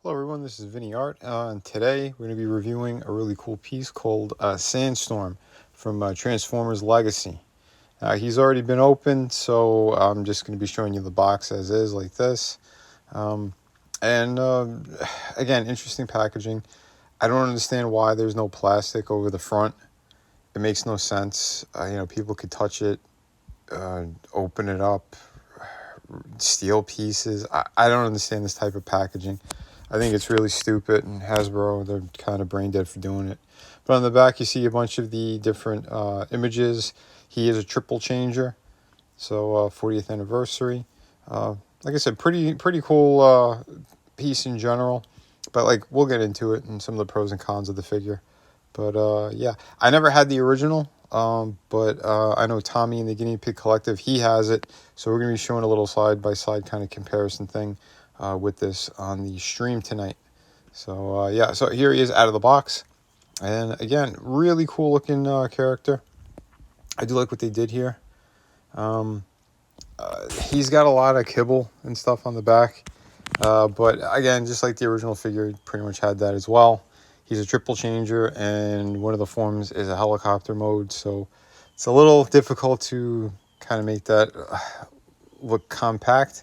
Hello everyone, this is Vinny Art, and today we're going to be reviewing a really cool piece called Sandstorm from Transformers Legacy. He's already been opened, so I'm just going to be showing you the box as is, like this. And again, interesting packaging. I don't understand why there's no plastic over the front. It makes no sense. People could touch it, open it up, steal pieces. I don't understand this type of packaging. I think it's really stupid, and Hasbro, they're kind of brain dead for doing it. But on the back, you see a bunch of the different images. He is a triple changer, so 40th anniversary. Like I said, pretty cool piece in general. But we'll get into it and some of the pros and cons of the figure. But yeah, I never had the original. But I know Tommy in the Guinea Pig Collective, he has it. So we're going to be showing a little side-by-side kind of comparison thing with this on the stream tonight. So yeah, so here he is out of the box. And again, really cool looking character. I do like what they did here. He's got a lot of kibble and stuff on the back. But again, just like the original figure, pretty much had that as well. He's a triple changer, and one of the forms is a helicopter mode. So it's a little difficult to kind of make that look compact.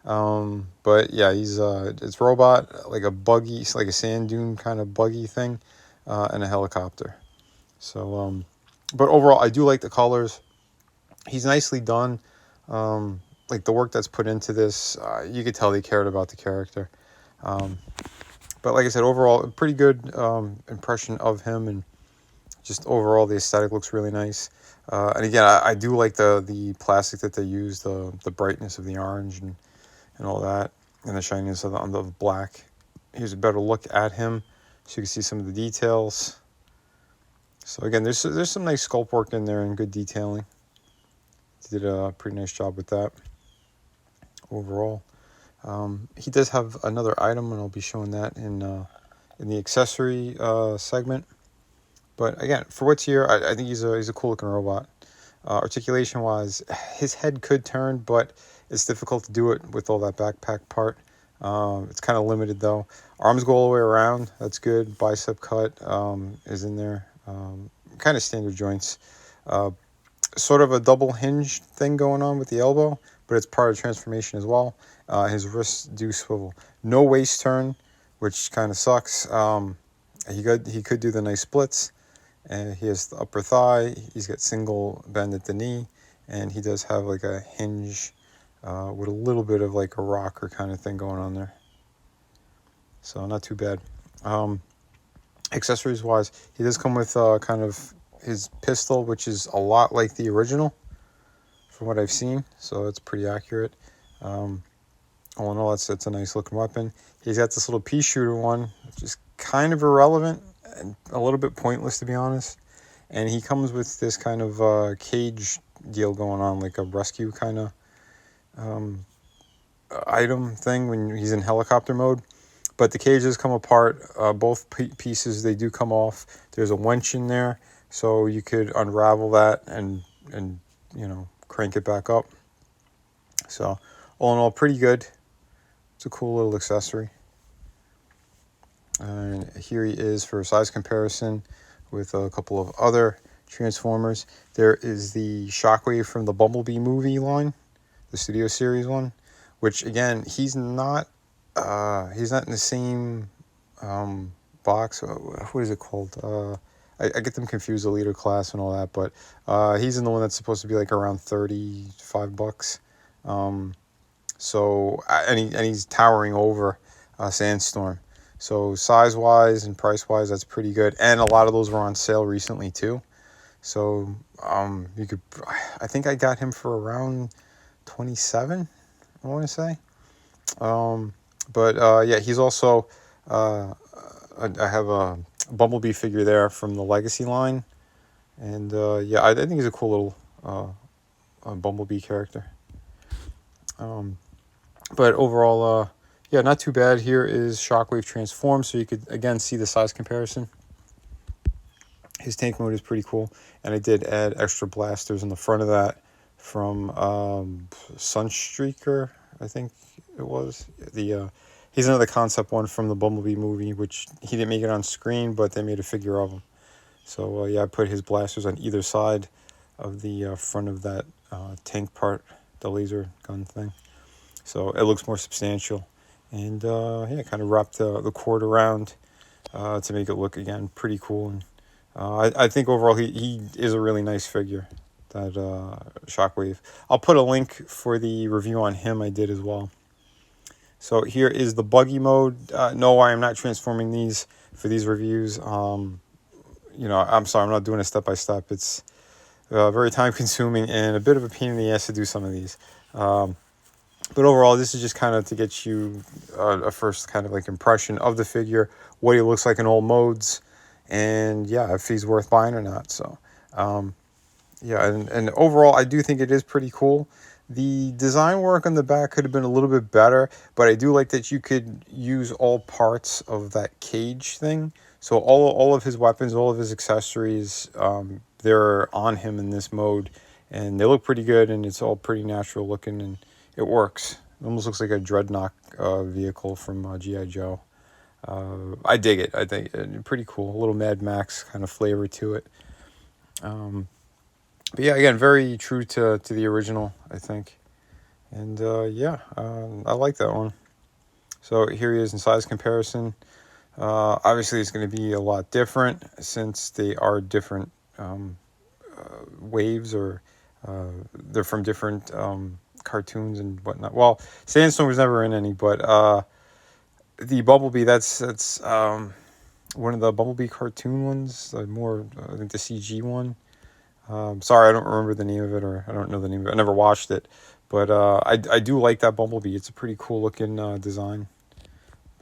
But yeah, it's robot, like a buggy, it's like a sand dune kind of buggy thing, and a helicopter. So, but overall, I do like the colors. He's nicely done. Like the work that's put into this, you could tell they cared about the character. But like I said, overall, a pretty good impression of him, and just overall, the aesthetic looks really nice. And again, I do like the plastic that they use, the brightness of the orange and all that, and the shininess on the black. Here's a better look at him, so you can see some of the details. So again, there's some nice sculpt work in there and good detailing. They did a pretty nice job with that overall. He does have another item, and I'll be showing that in the accessory segment. But again, for what's here, I think he's a cool looking robot. Articulation wise, his head could turn, but it's difficult to do it with all that backpack part. It's kind of limited though. Arms go all the way around. That's good. Bicep cut is in there. Kind of standard joints. Sort of a double hinge thing going on with the elbow, but it's part of transformation as well. His wrists do swivel. No waist turn, which kind of sucks. He could do the nice splits. And he has the upper thigh. He's got single bend at the knee, and he does have like a hinge with a little bit of like a rocker kind of thing going on there. So not too bad. Accessories wise, he does come with kind of his pistol, which is a lot like the original from what I've seen. So it's pretty accurate. All in all, it's a nice looking weapon. He's got this little pea shooter one, which is kind of irrelevant and a little bit pointless, to be honest. And he comes with this kind of cage deal going on, like a rescue kind of item thing when he's in helicopter mode. But the cages come apart. Both pieces, they do come off. There's a winch in there, so you could unravel that and crank it back up. So all in all, pretty good. It's a cool little accessory. And here he is for a size comparison with a couple of other Transformers. There is the Shockwave from the Bumblebee movie line, the Studio Series one, which again, he's not in the same box. What is it called? I get them confused, the leader class and all that, but he's in the one that's supposed to be like around $35. And he's towering over Sandstorm. So size-wise and price-wise, that's pretty good. And a lot of those were on sale recently too. So I think I got him for around 27, I want to say. Yeah, he's also, I have a Bumblebee figure there from the Legacy line. And yeah, I think he's a cool little Bumblebee character. But overall, yeah, not too bad. Here is Shockwave transformed, so you could, again, see the size comparison. His tank mode is pretty cool. And I did add extra blasters in the front of that from Sunstreaker, I think it was. He He's another concept one from the Bumblebee movie, which he didn't make it on screen, but they made a figure of him. So yeah, I put his blasters on either side of the front of that tank part, the laser gun thing. So it looks more substantial. And yeah, kind of wrapped the cord around to make it look, again, pretty cool. And I think overall he is a really nice figure, that Shockwave. I'll put a link for the review on him I did as well. So here is the buggy mode. No, I am not transforming these for these reviews. You know, I'm sorry, I'm not doing it step by step. It's very time consuming and a bit of a pain in the ass to do some of these. But overall, this is just kind of to get you a first kind of like impression of the figure, what he looks like in all modes, and yeah, if he's worth buying or not. So yeah, and overall, I do think it is pretty cool. The design work on the back could have been a little bit better, but I do like that you could use all parts of that cage thing. So all of his weapons, all of his accessories, they're on him in this mode, and they look pretty good, and it's all pretty natural looking, and it works. It almost looks like a Dreadnought vehicle from G.I. Joe. I dig it. I think it's pretty cool. A little Mad Max kind of flavor to it. But yeah, again, very true to the original, I think. And yeah, I like that one. So here he is in size comparison. Obviously, it's going to be a lot different since they are different waves, or they're from different cartoons and whatnot. Well, Sandstorm was never in any, but the Bumblebee, that's one of the Bumblebee cartoon ones, more, I think, the CG one. Sorry, I don't remember the name of it, or I don't know the name of it. I never watched it, but I do like that Bumblebee. It's a pretty cool looking design,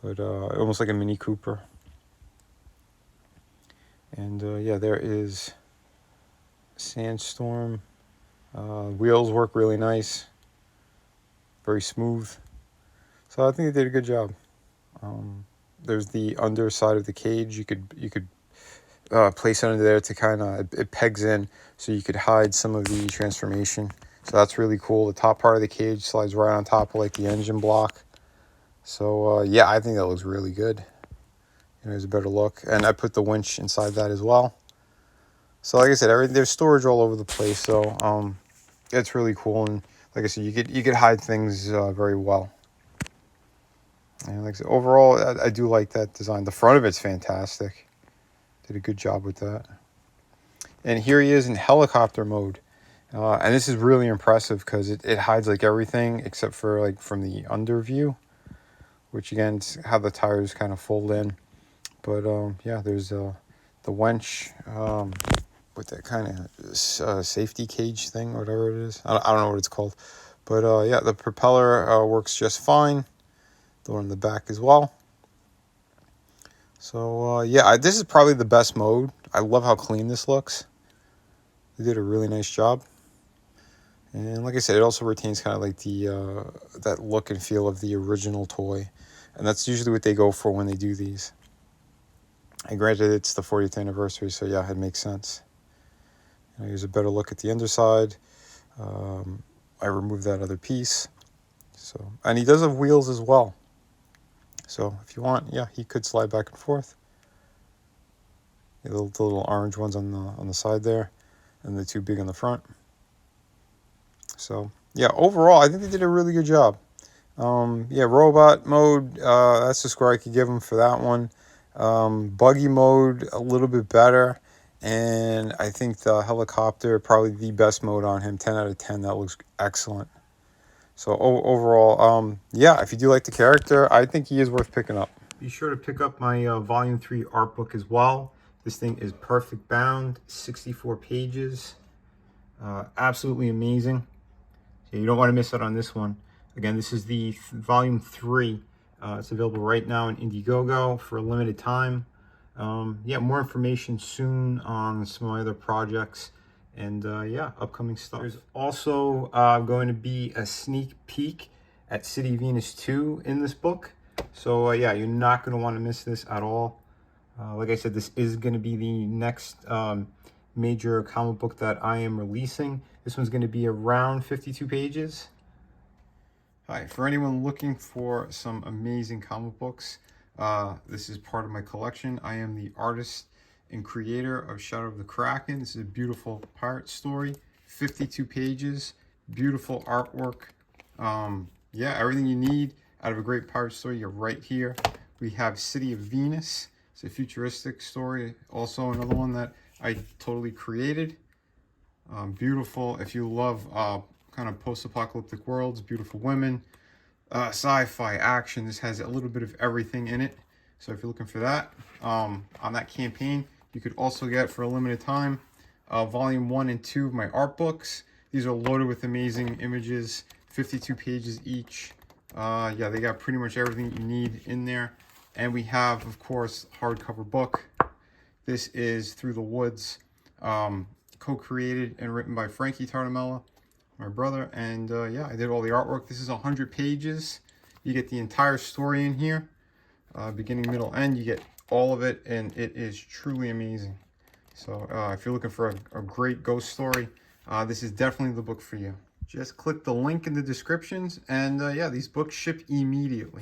but almost like a Mini Cooper. And yeah, there is Sandstorm. Wheels work really nice, very smooth. So I think they did a good job. There's the underside of the cage. You could place it under there to kind of, it pegs in, so you could hide some of the transformation. So that's really cool. The top part of the cage slides right on top of like the engine block. So yeah, I think that looks really good. There's a better look, and I put the winch inside that as well. So like I said, there's storage all over the place. So it's really cool, and like I said, you could hide things very well. And like I said, overall, I do like that design. The front of it's fantastic. Did a good job with that. And here he is in helicopter mode. And this is really impressive because it hides like everything except for like from the under view, which again is how the tires kind of fold in. But yeah, there's the winch with that kind of safety cage thing, or whatever it is. I don't know what it's called. But yeah, the propeller works just fine. The one in the back as well. So yeah, this is probably the best mode. I love how clean this looks. They did a really nice job. And like I said, it also retains kind of like the that look and feel of the original toy. And that's usually what they go for when they do these. And granted, it's the 40th anniversary, so yeah, it makes sense. Here's a better look at the underside. I removed that other piece. So, and he does have wheels as well. So if you want, yeah, he could slide back and forth. The little orange ones on the side there, and the two big on the front. So yeah, overall, I think they did a really good job. Yeah, robot mode, that's the score I could give them for that one. Buggy mode, a little bit better. And I think the helicopter, probably the best mode on him, 10 out of 10. That looks excellent. So overall, yeah, if you do like the character, I think he is worth picking up. Be sure to pick up my Volume 3 art book as well. This thing is perfect bound, 64 pages. Absolutely amazing. So you don't want to miss out on this one. Again, this is the Volume 3. It's available right now in Indiegogo for a limited time. Yeah, more information soon on some of my other projects. And yeah, upcoming stuff. There's also going to be a sneak peek at City Venus 2 in this book. So yeah, you're not going to want to miss this at all. Like I said, this is going to be the next major comic book that I am releasing. This one's going to be around 52 pages. Hi, for anyone looking for some amazing comic books, this is part of my collection. I am the artist and creator of Shadow of the Kraken. This is a beautiful pirate story, 52 pages, beautiful artwork. Yeah, everything you need out of a great pirate story, you're right here. We have City of Venus. It's a futuristic story, also another one that I totally created. Beautiful. If you love kind of post-apocalyptic worlds, beautiful women, sci-fi, action, this has a little bit of everything in it. So if you're looking for that, on that campaign, you could also get, for a limited time, volume 1 and 2 of my art books. These are loaded with amazing images, 52 pages each. Yeah, they got pretty much everything you need in there. And we have, of course, hardcover book. This is Through the Woods, co-created and written by Frankie Tartamella, my brother. And yeah, I did all the artwork. This is 100 pages. You get the entire story in here, beginning, middle, end. You get all of it, and it is truly amazing. So if you're looking for a great ghost story, this is definitely the book for you. Just click the link in the descriptions, and yeah, these books ship immediately.